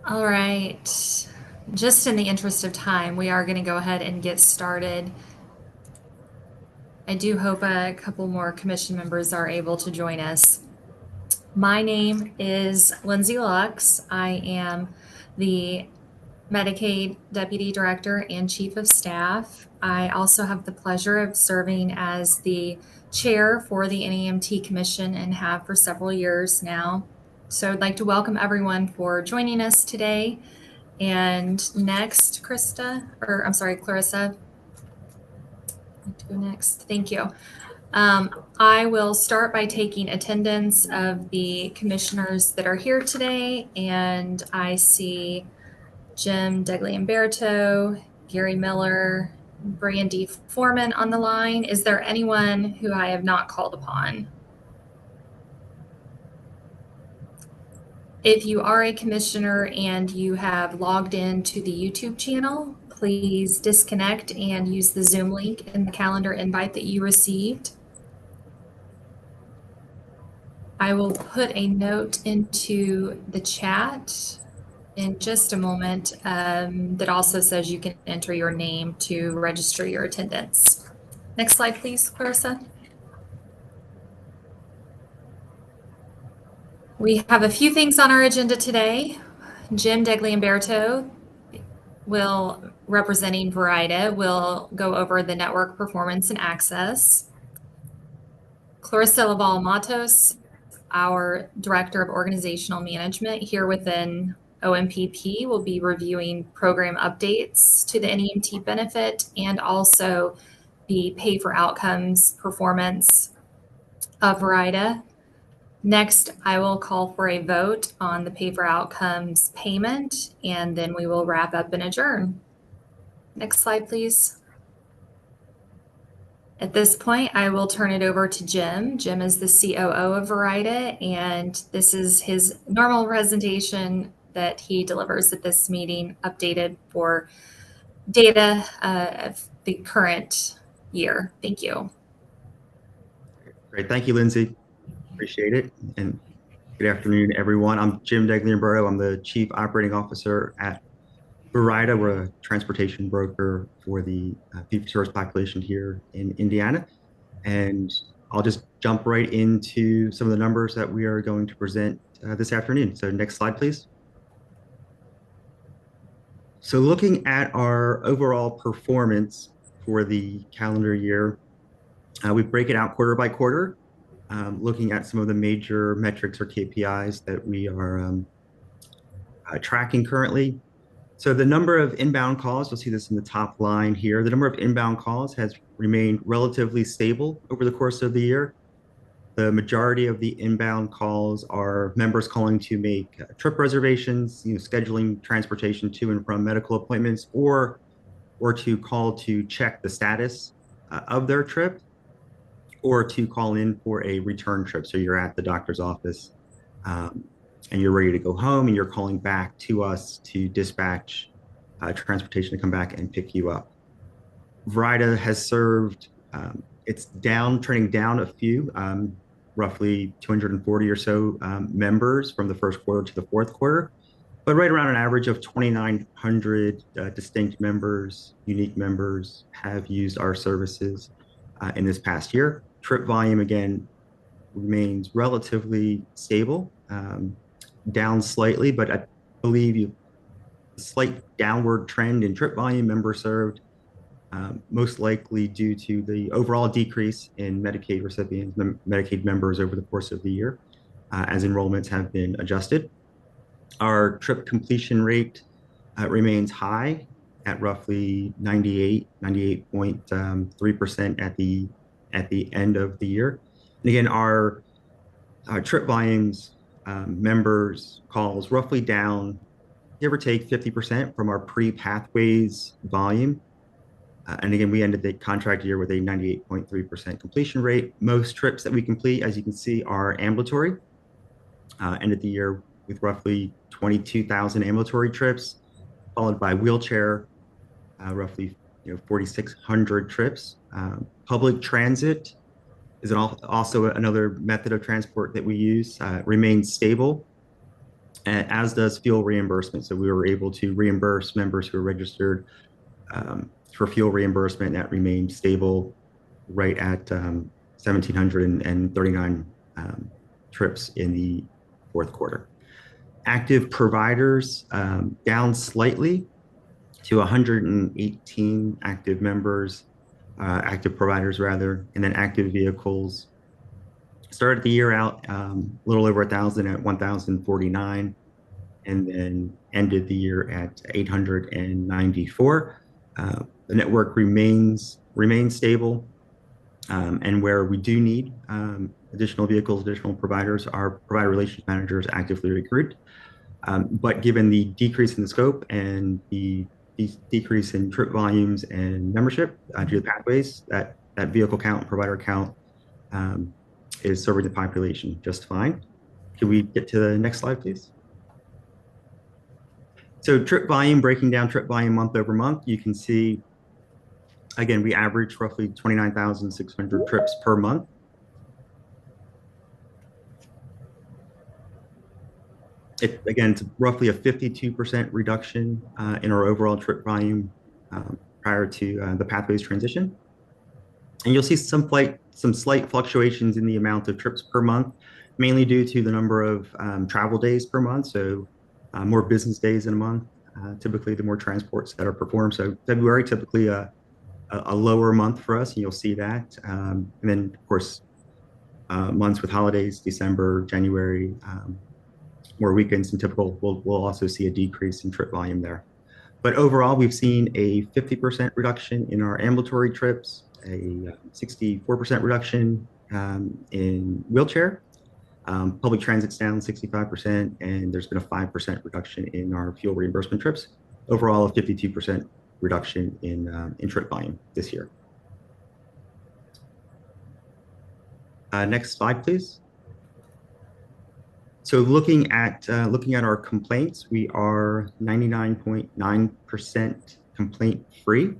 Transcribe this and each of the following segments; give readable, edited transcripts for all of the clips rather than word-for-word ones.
All right. Just in the interest of time, we are going to go ahead and get started. I do hope a couple more commission members are able to join us. My name is Lindsay Lux. I am the Medicaid Deputy Director and Chief of Staff. I also have the pleasure of serving as the chair for the NEMT Commission and have for several years now. So I'd like to welcome everyone for joining us today. And next, Clarissa. I'd like to go next. Thank you. I will start by taking attendance of the commissioners that are here today. And I see Jim Degliamberto, Gary Miller, Brandy Foreman on the line. Is there anyone who I have not called upon? If you are a commissioner and you have logged into the YouTube channel, please disconnect and use the Zoom link in the calendar invite that you received. I will put a note into the chat in just a moment that also says you can enter your name to register your attendance. Next slide, please, Clarissa. We have a few things on our agenda today. Jim Degliamberto representing Verida, will go over the network performance and access. Clarissa Laval Matos, our Director of Organizational Management here within OMPP, will be reviewing program updates to the NEMT benefit and also the pay for outcomes performance of Verida. Next, I will call for a vote on the pay for outcomes payment, and then we will wrap up and adjourn. Next slide, please. At this point, I will turn it over to Jim. Jim is the COO of Verida, and this is his normal presentation that he delivers at this meeting, updated for data of the current year. Thank you. Great. Thank you, Lindsay. Appreciate it. And good afternoon, everyone. I'm Jim Degliamberto. I'm the Chief Operating Officer at Verida. We're a transportation broker for the fee-for-service population here in Indiana. And I'll just jump right into some of the numbers that we are going to present this afternoon. So next slide, please. So looking at our overall performance for the calendar year, we break it out quarter by quarter, looking at some of the major metrics or KPIs that we are tracking currently. So the number of inbound calls, you'll see this in the top line here. The number of inbound calls has remained relatively stable over the course of the year. The majority of the inbound calls are members calling to make trip reservations, scheduling transportation to and from medical appointments, or to call to check the status of their trip, or to call in for a return trip. So you're at the doctor's office and you're ready to go home, and you're calling back to us to dispatch transportation to come back and pick you up. Verida has served, it's trending down a few, roughly 240 or so members from the first quarter to the fourth quarter, but right around an average of 2,900 distinct members, unique members, have used our services in this past year. Trip volume, again, remains relatively stable, down slightly, but I believe a slight downward trend in trip volume, members served, most likely due to the overall decrease in Medicaid recipients, Medicaid members over the course of the year, as enrollments have been adjusted. Our trip completion rate remains high at roughly 98.3% at the end of the year. And again, our trip volumes, members calls, roughly down, give or take 50% from our pre-pathways volume. And again, we ended the contract year with a 98.3% completion rate. Most trips that we complete, as you can see, are ambulatory. Ended the year with roughly 22,000 ambulatory trips, followed by wheelchair, roughly 4,600 trips. Public transit is also another method of transport that we use, remains stable. as does fuel reimbursement. So we were able to reimburse members who are registered for fuel reimbursement. That remained stable right at 1,739 trips in the fourth quarter. Active providers down slightly to 118 active members, active providers rather, and then active vehicles started the year out a little over 1,000 at 1,049, and then ended the year at 894. The network remains stable, and where we do need additional vehicles, additional providers, our provider relations managers actively recruit. But given the decrease in the scope and the decrease in trip volumes and membership due to the pathways, that vehicle count and provider count um, is serving the population just fine. Can we get to the next slide, please? So trip volume, breaking down trip volume month over month, you can see, again, we average roughly 29,600 trips per month. Again, it's roughly a 52% reduction in our overall trip volume prior to the pathways transition. And you'll see some slight fluctuations in the amount of trips per month, mainly due to the number of travel days per month. So more business days in a month, typically the more transports that are performed. So February, typically a lower month for us, and you'll see that. And then, of course, months with holidays, December, January, more weekends than typical, we'll also see a decrease in trip volume there. But overall, we've seen a 50% reduction in our ambulatory trips, a 64% reduction in wheelchair. Public transit's down 65%, and there's been a 5% reduction in our fuel reimbursement trips. Overall, a 52% reduction in trip volume this year. Next slide, please. So looking at our complaints, we are 99.9% complaint free.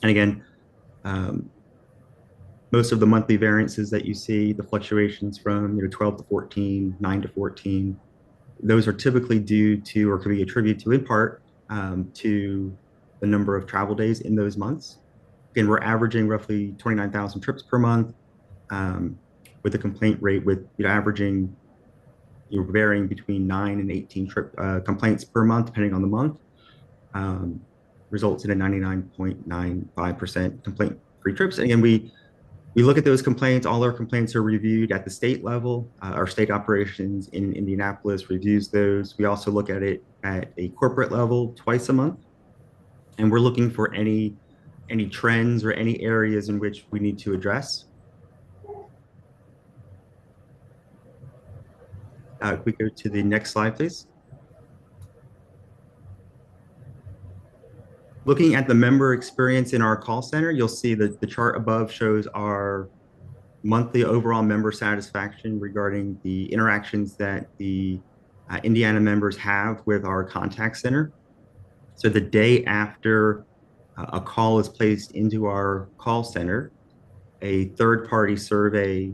And again, most of the monthly variances that you see, the fluctuations from 12 to 14, 9 to 14, those are typically due to or could be attributed to in part to the number of travel days in those months. Again, we're averaging roughly 29,000 trips per month with a complaint rate with averaging varying between 9 and 18 complaints per month, depending on the month, results in a 99.95% complaint-free trips. And again, we look at those complaints. All our complaints are reviewed at the state level. Our state operations in Indianapolis reviews those. We also look at it at a corporate level twice a month, and we're looking for any trends or any areas in which we need to address. If we go to the next slide, please. Looking at the member experience in our call center, you'll see that the chart above shows our monthly overall member satisfaction regarding the interactions that the Indiana members have with our contact center. So the day after a call is placed into our call center, a third-party survey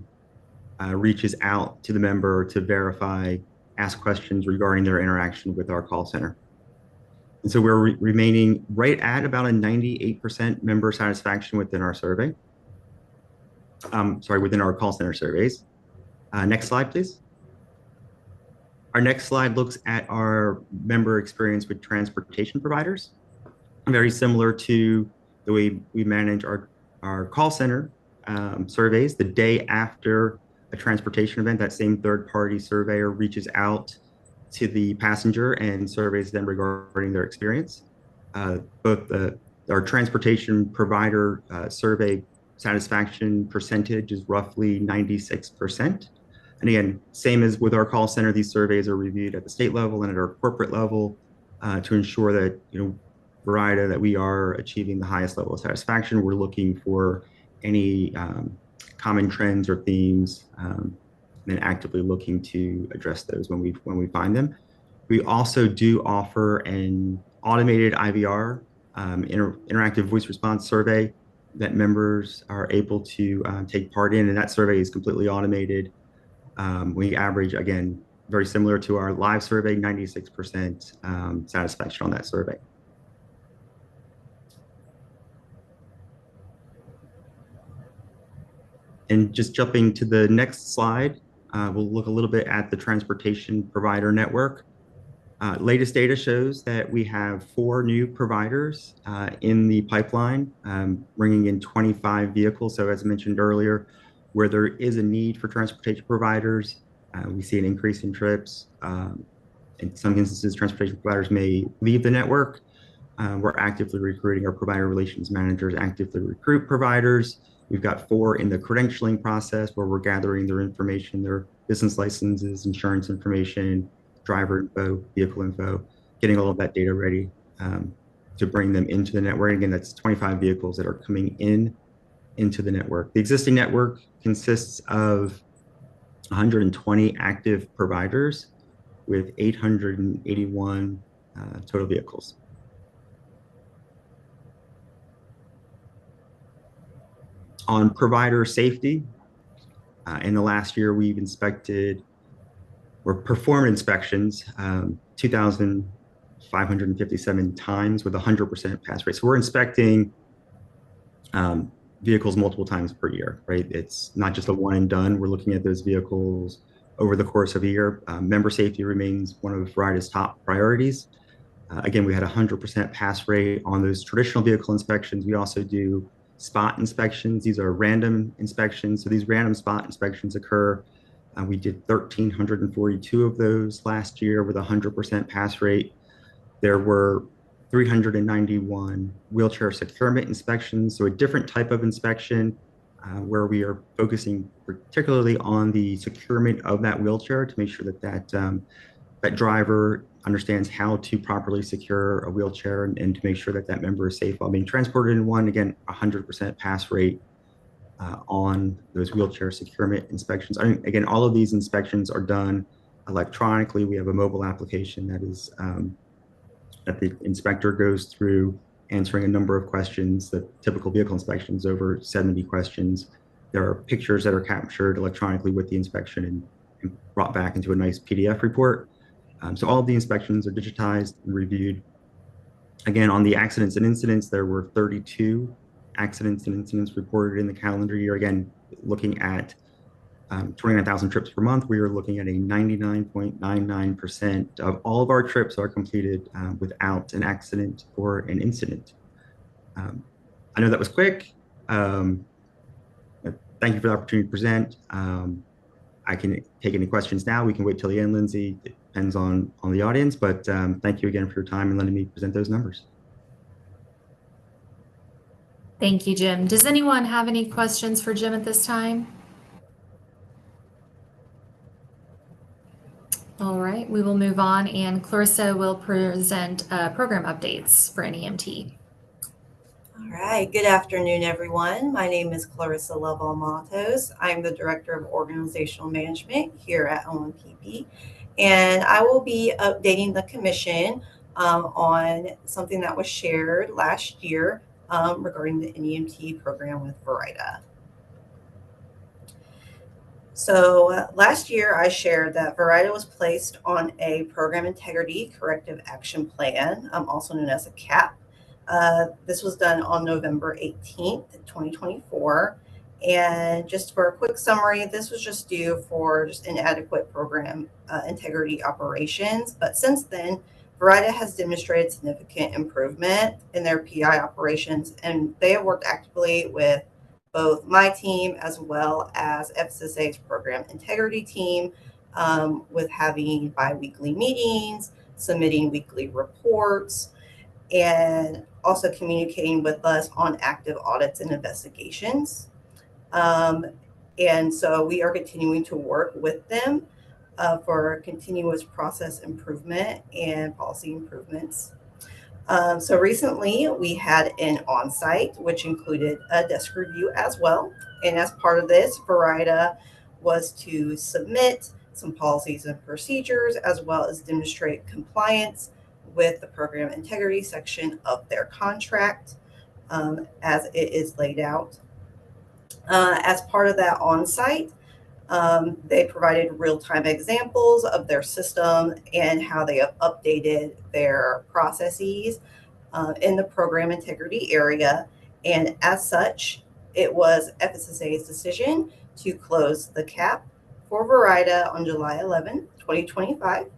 reaches out to the member to verify, ask questions regarding their interaction with our call center. And so we're remaining right at about a 98% member satisfaction within our survey. Within our call center surveys. Next slide, please. Our next slide looks at our member experience with transportation providers. Very similar to the way we manage our call center surveys. The day after a transportation event, that same third-party surveyor reaches out to the passenger and surveys them regarding their experience. Both our transportation provider survey satisfaction percentage is roughly 96%. And again, same as with our call center, these surveys are reviewed at the state level and at our corporate level to ensure that, Verida, that we are achieving the highest level of satisfaction. We're looking for any common trends or themes, and actively looking to address those when we find them. We also do offer an automated IVR, interactive voice response survey that members are able to take part in, and that survey is completely automated. We average, again, very similar to our live survey, 96% satisfaction on that survey. And just jumping to the next slide, we'll look a little bit at the transportation provider network. Latest data shows that we have 4 new providers in the pipeline, bringing in 25 vehicles. So as I mentioned earlier, where there is a need for transportation providers, we see an increase in trips. In some instances, transportation providers may leave the network. We're actively recruiting. Our provider relations managers actively recruit providers. We've got 4 in the credentialing process where we're gathering their information, their business licenses, insurance information, driver info, vehicle info, getting all of that data ready to bring them into the network. Again, that's 25 vehicles that are coming into the network. The existing network consists of 120 active providers with 881 total vehicles. On provider safety, in the last year, we've inspected or performed inspections 2,557 times with 100% pass rate. So we're inspecting vehicles multiple times per year, right? It's not just a one and done. We're looking at those vehicles over the course of a year. Member safety remains one of Verida's top priorities. Again, we had 100% pass rate on those traditional vehicle inspections. We also do spot inspections. These are random inspections. So these random spot inspections occur. We did 1,342 of those last year with 100% pass rate. There were 391 wheelchair securement inspections. So a different type of inspection where we are focusing particularly on the securement of that wheelchair to make sure that that driver understands how to properly secure a wheelchair and to make sure that that member is safe while being transported in one. Again, 100% pass rate on those wheelchair securement inspections. Again, all of these inspections are done electronically. We have a mobile application that is that the inspector goes through answering a number of questions. The typical vehicle inspection is over 70 questions. There are pictures that are captured electronically with the inspection and brought back into a nice PDF report. So all of the inspections are digitized and reviewed. Again, on the accidents and incidents, there were 32 accidents and incidents reported in the calendar year. Again, looking at 29,000 trips per month, we are looking at a 99.99% of all of our trips are completed without an accident or an incident. I know that was quick. Thank you for the opportunity to present. I can take any questions now. We can wait till the end, Lindsay. It depends on the audience, but thank you again for your time and letting me present those numbers. Thank you, Jim. Does anyone have any questions for Jim at this time? All right, we will move on, and Clarissa will present program updates for NEMT. All right, good afternoon, everyone. My name is Clarissa Lovell Matos. I'm the Director of Organizational Management here at OMPP, and I will be updating the Commission on something that was shared last year regarding the NEMT program with Verida. So last year I shared that Verida was placed on a Program Integrity Corrective Action Plan, also known as a CAP. This was done on November 18th, 2024. And just for a quick summary, this was just due for just inadequate program integrity operations. But since then, Verida has demonstrated significant improvement in their PI operations, and they have worked actively with both my team as well as FSSA's program integrity team with having bi-weekly meetings, submitting weekly reports, and also communicating with us on active audits and investigations. And so we are continuing to work with them for continuous process improvement and policy improvements. So recently we had an on-site, which included a desk review as well. And as part of this, Verida was to submit some policies and procedures as well as demonstrate compliance with the program integrity section of their contract as it is laid out. As part of that on-site, They provided real-time examples of their system and how they have updated their processes in the program integrity area. And as such, it was FSSA's decision to close the CAP for Verida on July 11, 2025.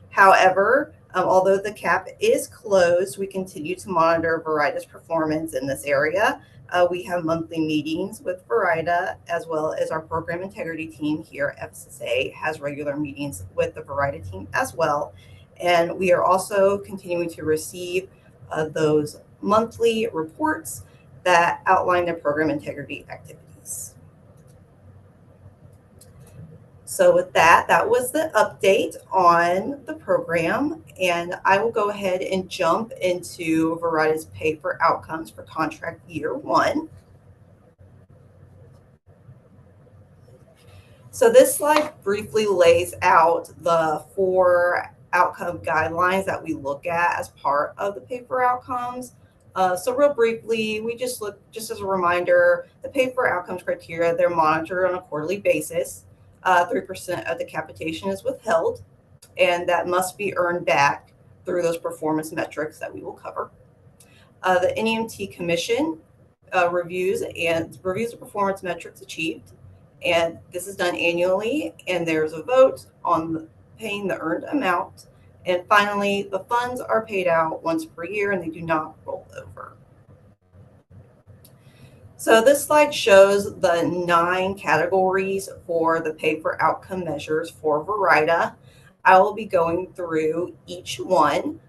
However, although the CAP is closed, we continue to monitor Verida's performance in this area. We have monthly meetings with Verida, as well as our program integrity team here at FSSA has regular meetings with the Verida team as well. And we are also continuing to receive those monthly reports that outline their program integrity activities. So with that, that was the update on the program, and I will go ahead and jump into Verida's pay for outcomes for contract year 1. So this slide briefly lays out the 4 outcome guidelines that we look at as part of the pay for outcomes. So real briefly, we just look, just as a reminder, the pay for outcomes criteria, they're monitored on a quarterly basis. 3% of the capitation is withheld, and that must be earned back through those performance metrics that we will cover. The NEMT Commission reviews the performance metrics achieved, and this is done annually, and there's a vote on paying the earned amount. And finally, the funds are paid out once per year, and they do not roll over. So this slide shows the 9 categories for the pay for outcome measures for Verida. I will be going through each one.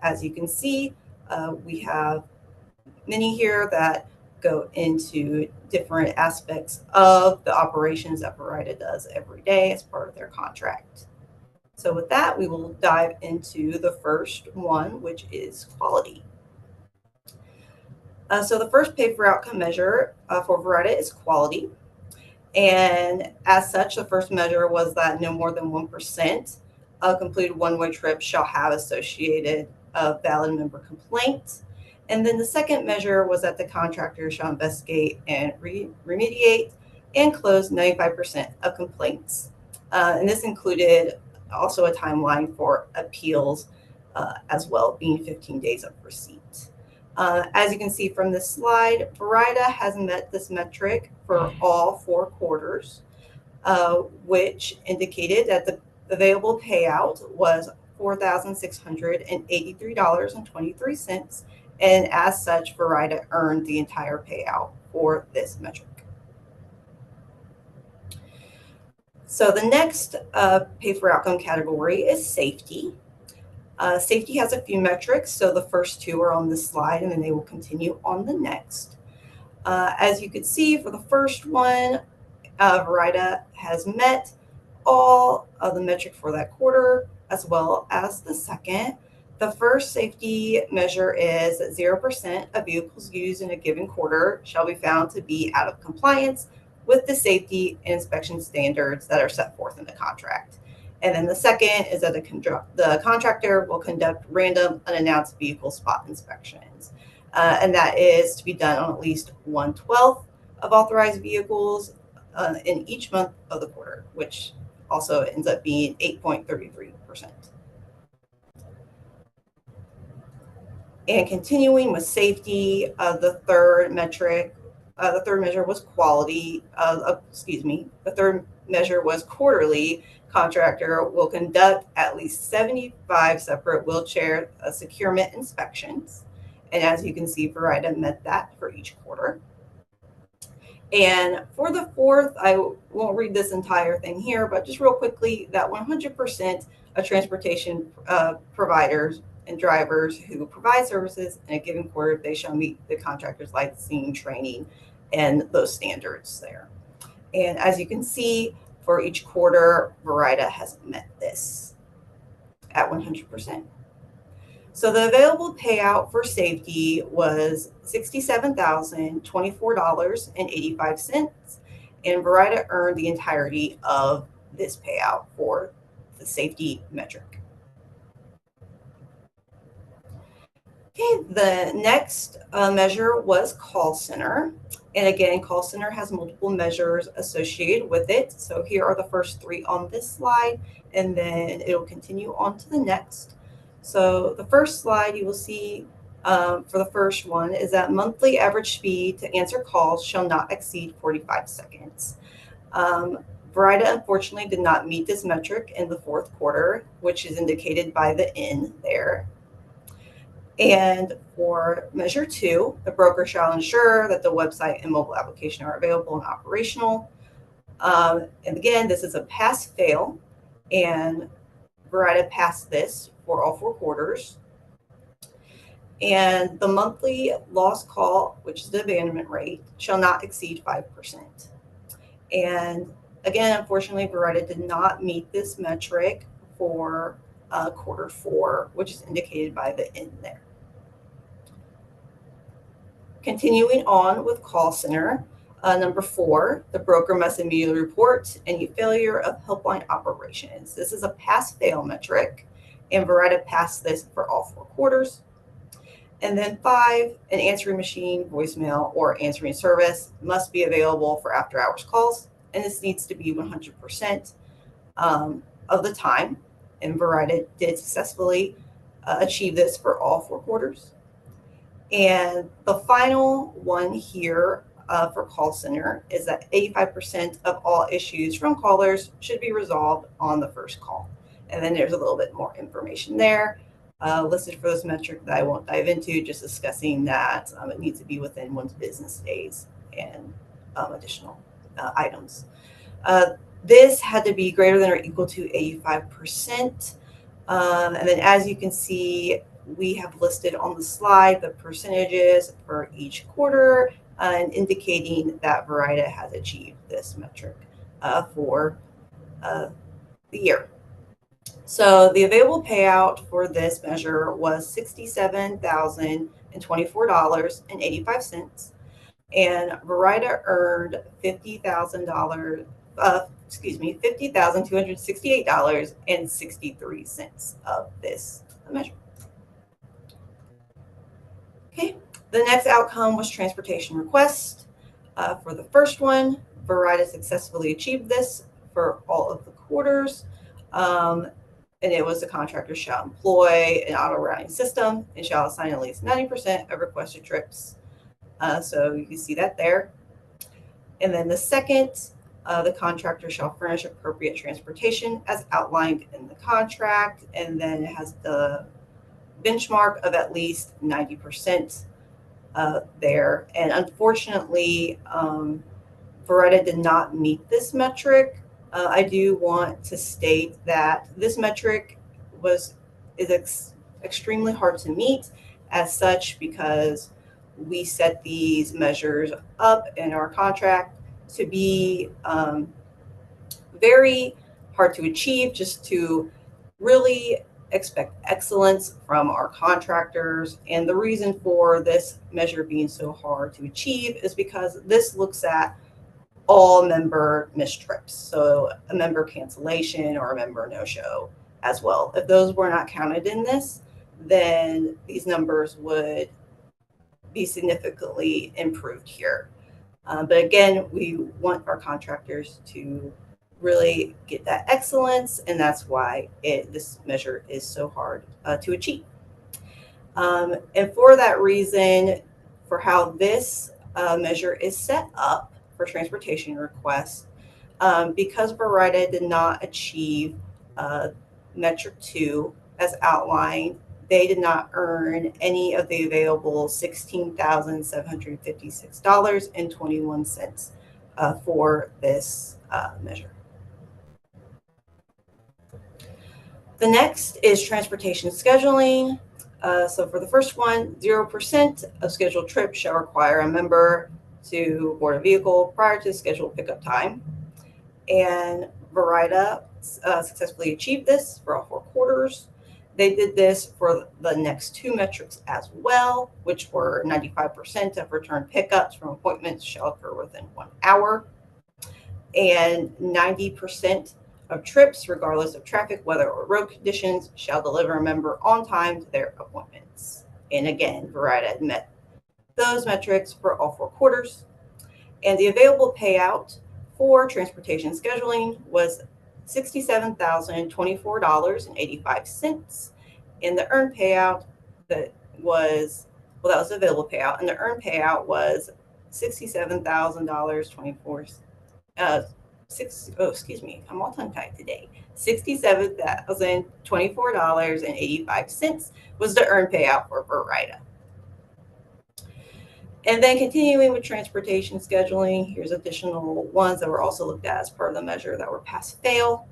As you can see, we have many here that go into different aspects of the operations that Verida does every day as part of their contract. So with that, we will dive into the first one, which is quality. So the first pay for outcome measure for Verida is quality. And as such, the first measure was that no more than 1% of completed one-way trips shall have associated valid member complaints. And then the second measure was that the contractor shall investigate and remediate and close 95% of complaints. And this included also a timeline for appeals as well, being 15 days of receipt. As you can see from this slide, Verida has met this metric for all 4 quarters, which indicated that the available payout was $4,683.23. And as such, Verida earned the entire payout for this metric. So the next pay for outcome category is safety. Safety has a few metrics, so the first 2 are on this slide, and then they will continue on the next. As you can see, for the first one, Verida has met all of the metrics for that quarter, as well as the second. The first safety measure is that 0% of vehicles used in a given quarter shall be found to be out of compliance with the safety and inspection standards that are set forth in the contract. And then the second is that the contractor will conduct random unannounced vehicle spot inspections. And that is to be done on at least 1/12 of authorized vehicles in each month of the quarter, which also ends up being 8.33%. And continuing with safety, the third measure was quality. The third measure was quarterly. Contractor will conduct at least 75 separate wheelchair securement inspections. And as you can see, Verida met that for each quarter. And for the fourth, I won't read this entire thing here, but just real quickly, that 100% of transportation providers and drivers who provide services in a given quarter, they shall meet the contractor's licensing, training, and those standards there. And as you can see, for each quarter, Verida has met this at 100%. So the available payout for safety was $67,024.85, and Verida earned the entirety of this payout for the safety metric. Okay, the next measure was call center. And again, call center has multiple measures associated with it. So here are the first three on this slide, and then it'll continue on to the next. So the first slide you will see for the first one is that monthly average speed to answer calls shall not exceed 45 seconds. Verida unfortunately did not meet this metric in the fourth quarter, which is indicated by the N there. And for measure 2, the broker shall ensure that the website and mobile application are available and operational. And again, this is a pass-fail, and Verida passed this for all 4 quarters. And the monthly loss call, which is the abandonment rate, shall not exceed 5%. And again, unfortunately, Verida did not meet this metric for quarter 4, which is indicated by the N there. Continuing on with call center, number 4, the broker must immediately report any failure of helpline operations. This is a pass-fail metric, and Verida passed this for all 4 quarters. And then 5, an answering machine, voicemail, or answering service must be available for after-hours calls, and this needs to be 100% of the time. And Verida did successfully achieve this for all 4 quarters. And the final one here for call center is that 85% of all issues from callers should be resolved on the first call. And then there's a little bit more information there listed for this metric that I won't dive into, just discussing that it needs to be within 1 business days and additional items. This had to be greater than or equal to 85%. And then as you can see, we have listed on the slide the percentages for each quarter and indicating that Verida has achieved this metric for the year. So the available payout for this measure was $67,024.85, and Verida earned $50,268.63 of this measure. Okay, the next outcome was transportation request. For the first one, Verida successfully achieved this for all of the quarters. And it was the contractor shall employ an auto routing system and shall assign at least 90% of requested trips. So you can see that there. And then the second, the contractor shall furnish appropriate transportation as outlined in the contract. And then it has the benchmark of at least 90% there. And unfortunately, Verida did not meet this metric. I do want to state that this metric is extremely hard to meet as such because we set these measures up in our contract to be very hard to achieve, just to really expect excellence from our contractors. And the reason for this measure being so hard to achieve is because this looks at all member missed trips. So a member cancellation or a member no-show as well. If those were not counted in this, then these numbers would be significantly improved here. But again, we want our contractors to really get that excellence, and that's why this measure is so hard to achieve. And for that reason, for how this measure is set up for transportation requests, because Verida did not achieve metric 2 as outlined, they did not earn any of the available $16,756.21 for this measure. The next is transportation scheduling. So for the first one, 0% of scheduled trips shall require a member to board a vehicle prior to scheduled pickup time. And Verida successfully achieved this for all 4 quarters. They did this for the next 2 metrics as well, which were 95% of return pickups from appointments shall occur within 1 hour, and 90% of trips, regardless of traffic, weather, or road conditions, shall deliver a member on time to their appointments. And again, Verida met those metrics for all 4 quarters. And the available payout for transportation scheduling was $67,024.85. And the earned payout that was available payout, and the earned payout was $67,024. I'm all tongue tied today. $67,024.85 was the earned payout for Verida. And then continuing with transportation scheduling, here's additional ones that were also looked at as part of the measure that were pass-fail.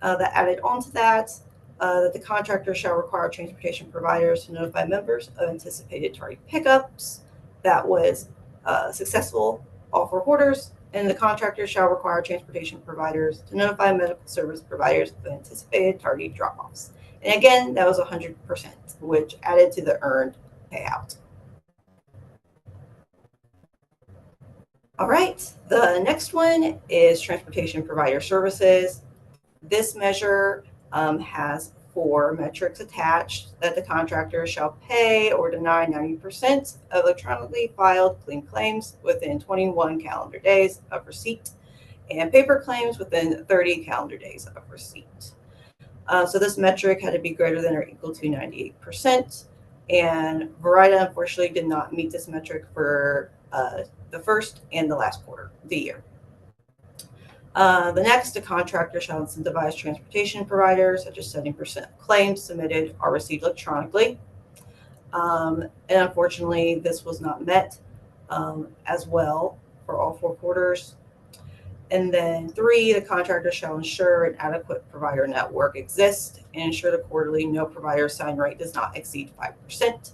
That added on to that the contractor shall require transportation providers to notify members of anticipated tardy pickups. That was successful, all 4 quarters. And the contractor shall require transportation providers to notify medical service providers of anticipated tardy drop-offs. And again, that was 100%, which added to the earned payout. All right, the next one is transportation provider services. This measure has 4 metrics attached: that the contractor shall pay or deny 90% of electronically filed clean claims within 21 calendar days of receipt, and paper claims within 30 calendar days of receipt. So this metric had to be greater than or equal to 98%. And Verida unfortunately did not meet this metric for the first and the last quarter of the year. The next, a contractor shall incentivize transportation providers such as 70% of claims submitted are received electronically. And unfortunately, this was not met as well for all 4 quarters. And then 3, the contractor shall ensure an adequate provider network exists and ensure the quarterly no provider sign rate does not exceed 5%.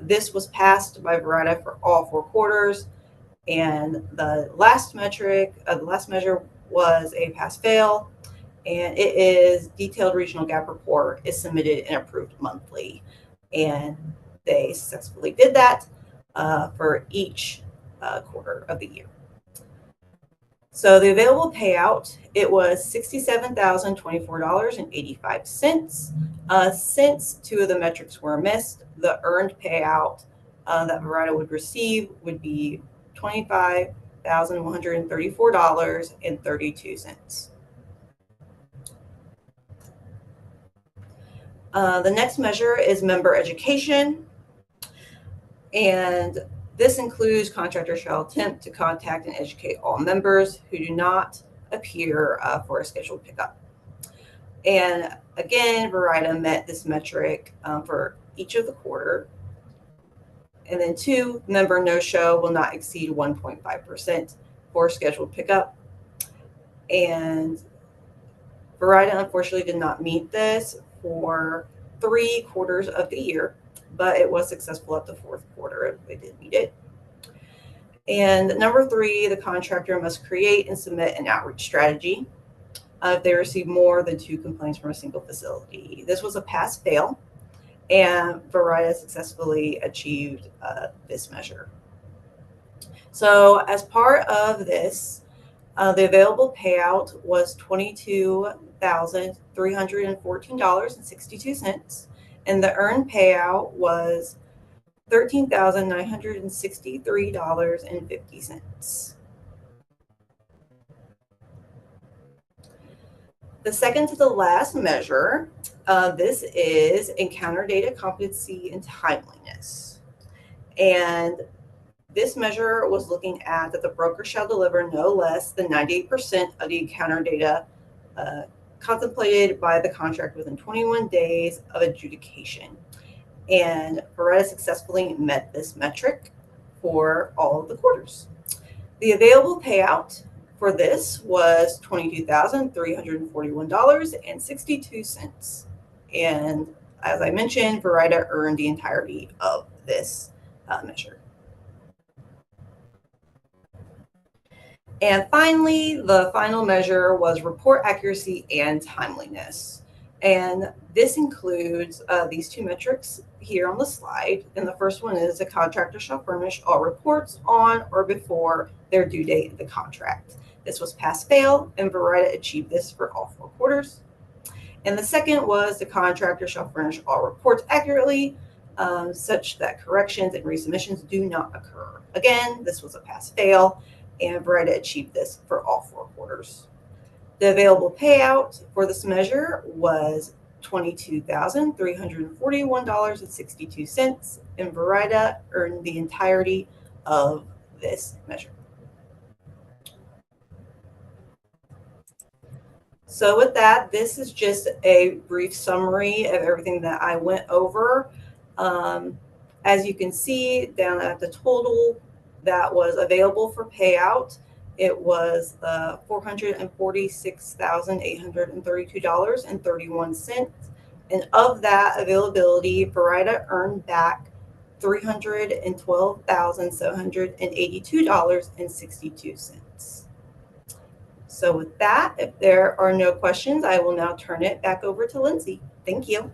This was passed by Verida for all 4 quarters. And the last measure was a pass-fail, and it is detailed regional gap report is submitted and approved monthly. And they successfully did that for each quarter of the year. So the available payout, it was $67,024.85. Since 2 of the metrics were missed, the earned payout that Verida would receive would be $25,134.32. The next measure is member education. And this includes contractor shall attempt to contact and educate all members who do not appear for a scheduled pickup. And again, Verida met this metric for each of the quarter. And then 2, member no-show will not exceed 1.5% for scheduled pickup. And Verida unfortunately did not meet this for 3 quarters of the year, but it was successful at the 4th quarter. They did meet it. And number 3, the contractor must create and submit an outreach strategy if they receive more than 2 complaints from a single facility. This was a pass-fail, and Verida successfully achieved this measure. So as part of this, the available payout was $22,314.62, and the earned payout was $13,963.50. The second to the last measure, this is encounter data competency and timeliness. And this measure was looking at that the broker shall deliver no less than 98% of the encounter data contemplated by the contract within 21 days of adjudication. And Verida successfully met this metric for all of the quarters. The available payout for this was $22,341.62. And as I mentioned, Verida earned the entirety of this measure. And finally, the final measure was report accuracy and timeliness. And this includes these 2 metrics here on the slide. And the first one is the contractor shall furnish all reports on or before their due date of the contract. This was pass-fail, and Verida achieved this for all 4 quarters. And the second was the contractor shall furnish all reports accurately such that corrections and resubmissions do not occur. Again, this was a pass-fail, and Verida achieved this for all 4 quarters. The available payout for this measure was $22,341.62, and Verida earned the entirety of this measure. So with that, this is just a brief summary of everything that I went over. As you can see down at the total that was available for payout, it was $446,832.31. And of that availability, Verida earned back $312,782.62. So with that, if there are no questions, I will now turn it back over to Lindsay. Thank you.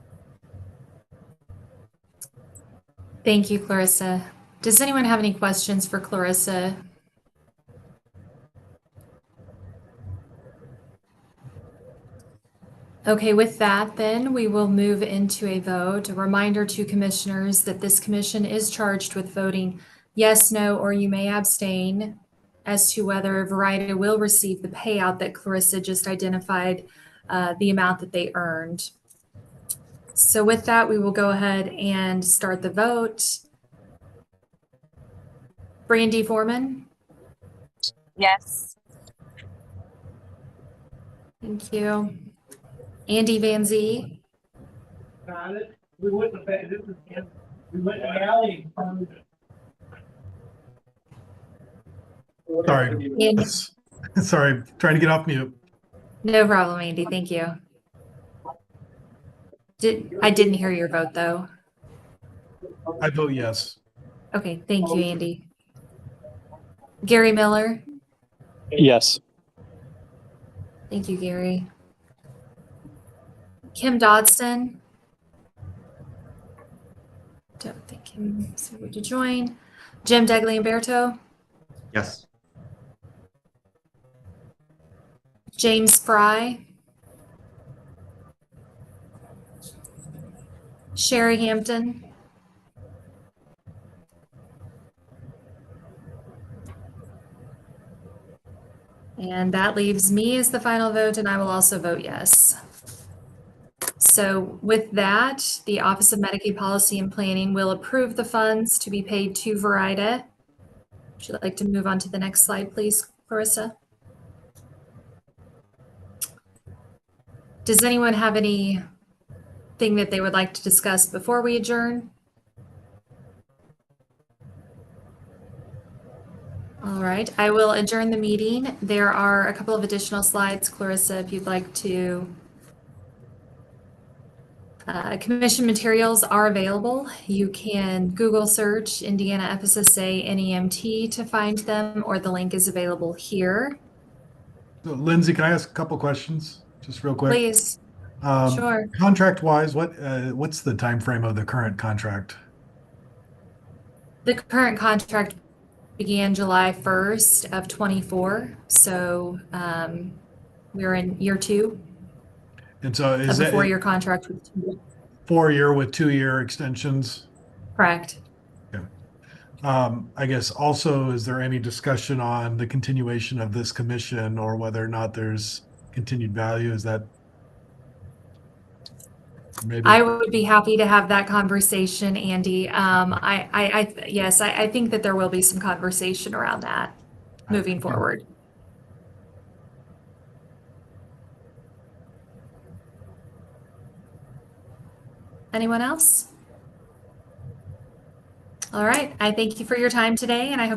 Thank you, Clarissa. Does anyone have any questions for Clarissa? Okay, with that, then we will move into a vote. A reminder to commissioners that this commission is charged with voting yes, no, or you may abstain as to whether Verida will receive the payout that Clarissa just identified, the amount that they earned. So with that, we will go ahead and start the vote. Brandy Foreman? Yes. Thank you. Andy Van Zee? Got it. We went to bed. We went to the alley and found it. Sorry. Andy. Sorry, trying to get off mute. No problem, Andy. Thank you. I didn't hear your vote, though. I vote yes. Okay, thank you, Andy. Gary Miller? Yes. Thank you, Gary. Kim Dodson? Don't think Kim's able to join. Jim Degliamberto? Yes. James Fry? Sherry Hampton? And that leaves me as the final vote, and I will also vote yes. So with that, the Office of Medicaid Policy and Planning will approve the funds to be paid to Verida. Would you like to move on to the next slide, please, Clarissa? Does anyone have anything that they would like to discuss before we adjourn? All right, I will adjourn the meeting. There are a couple of additional slides, Clarissa, if you'd like to. Commission materials are available. You can Google search Indiana FSSA NEMT to find them, or the link is available here. So, Lindsay, can I ask a couple questions just real quick? Please. Sure. Contract-wise, what's the time frame of the current contract? The current contract began July 1st of 24. So we're in year 2. And so is of a it 4-year contract with 4-year with 2-year extensions? Correct. Okay. I guess also, is there any discussion on the continuation of this commission or whether or not there's continued value? Is that maybe? I would be happy to have that conversation, Andy. Yes, I think that there will be some conversation around that moving forward. Anyone else? All right. I thank you for your time today, and I hope